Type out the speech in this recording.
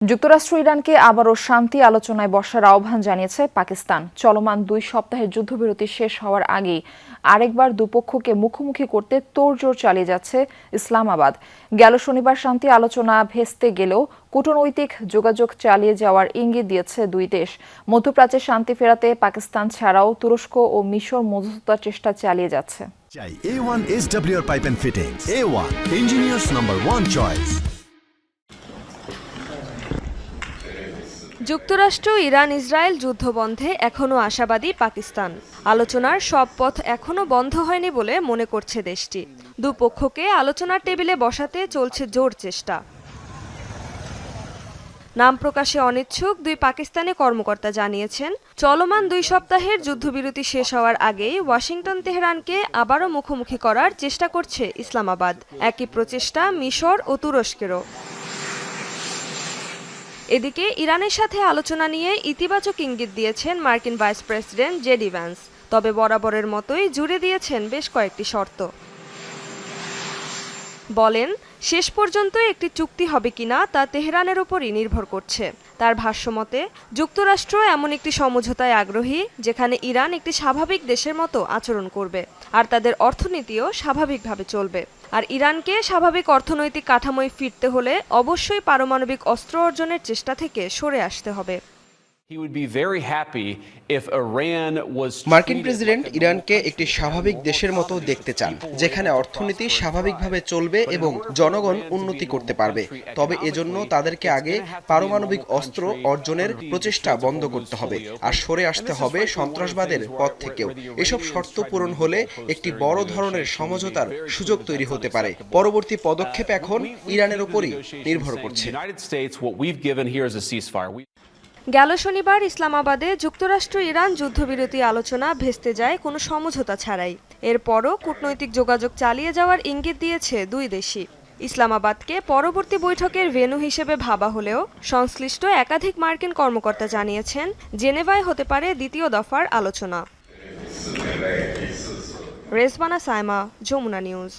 যুক্তরাষ্ট্র ইরানকে আবারও শান্তি আলোচনায় বসার আহ্বান জানিয়েছে পাকিস্তান। চলমান 2 সপ্তাহের যুদ্ধবিরতি শেষ হওয়ার আগেই আরেকবার দুপক্ষকে মুখোমুখি করতে তোড়জোড় চালিয়ে যাচ্ছে ইসলামাবাদ। গেল শনিবার শান্তি আলোচনা ভেস্তে গেলেও কূটনৈতিক যোগাযোগ চালিয়ে যাওয়ার ইঙ্গিত দিয়েছে দুই দেশ। মধ্যপ্রাচ্যে শান্তি ফেরাতে পাকিস্তান ছাড়াও তুরস্ক ও মিশর মধ্যস্থতার চেষ্টা চালিয়ে যাচ্ছে। A1 SWR Pipe and Fittings. A1 Engineers number 1 choice. যুক্তরাষ্ট্র ইরান ইসরায়েল যুদ্ধবন্ধে এখনও আশাবাদী পাকিস্তান। আলোচনার সব পথ এখনও বন্ধ হয়নি বলে মনে করছে দেশটি। দুপক্ষকে আলোচনার টেবিলে বসাতে চলছে জোর চেষ্টা। নাম প্রকাশে অনিচ্ছুক দুই পাকিস্তানি কর্মকর্তা জানিয়েছেন, চলমান 2 সপ্তাহের যুদ্ধবিরতি শেষ হওয়ার আগেই ওয়াশিংটন তেহরানকে আবারও মুখোমুখি করার চেষ্টা করছে ইসলামাবাদ। একই প্রচেষ্টা মিশর ও তুরস্কেরও। এদিকে ইরানের সাথে আলোচনা নিয়ে ইতিবাচক ইঙ্গিত দিয়েছেন মার্কিন ভাইস প্রেসিডেন্ট জেডি ভ্যান্স। তবে বরাবরের মতোই জুড়ে দিয়েছেন বেশ কয়েকটি শর্ত। বলেন, শেষ পর্যন্ত একটি চুক্তি হবে কিনা তা তেহরানের উপরই নির্ভর করছে। তার ভাষ্যমতে, যুক্তরাষ্ট্র এমন একটি সমঝোতায় আগ্রহী যেখানে ইরান একটি স্বাভাবিক দেশের মতো আচরণ করবে আর তাদের অর্থনীতিও স্বাভাবিকভাবে চলবে। আর ইরানকে স্বাভাবিক অর্থনৈতিক কাঠামোয় ফিরতে হলে অবশ্যই পারমাণবিক অস্ত্র অর্জনের চেষ্টা থেকে সরে আসতে হবে। মার্কিন প্রেসিডেন্ট ইরানকে একটি স্বাভাবিক দেশের মতো দেখতে চান, যেখানে অর্থনীতি স্বাভাবিকভাবে চলবে এবং জনগণ উন্নতি করতে পারবে। তবে এজন্য তাদেরকে আগে পারমাণবিক অস্ত্র অর্জনের প্রচেষ্টা বন্ধ করতে হবে আর সরে আসতে হবে সন্ত্রাসবাদের পথ থেকেও। এসব শর্ত পূরণ হলে একটি বড় ধরনের সমঝোতার সুযোগ তৈরি হতে পারে। পরবর্তী পদক্ষেপ এখন ইরানের উপরই নির্ভর করছে। গেল শনিবার ইসলামাবাদে যুক্তরাষ্ট্র ইরান যুদ্ধবিরতি আলোচনা ভেস্তে যায় কোনো সমঝোতা ছাড়াই। এরপরও কূটনৈতিক যোগাযোগ চালিয়ে যাওয়ার ইঙ্গিত দিয়েছে দুই দেশই। ইসলামাবাদকে পরবর্তী বৈঠকের ভেন্যু হিসেবে ভাবা হলেও সংশ্লিষ্ট একাধিক মার্কিন কর্মকর্তা জানিয়েছেন, জেনেভায় হতে পারে দ্বিতীয় দফার আলোচনা। রেজবানা সাইমা, যমুনা নিউজ।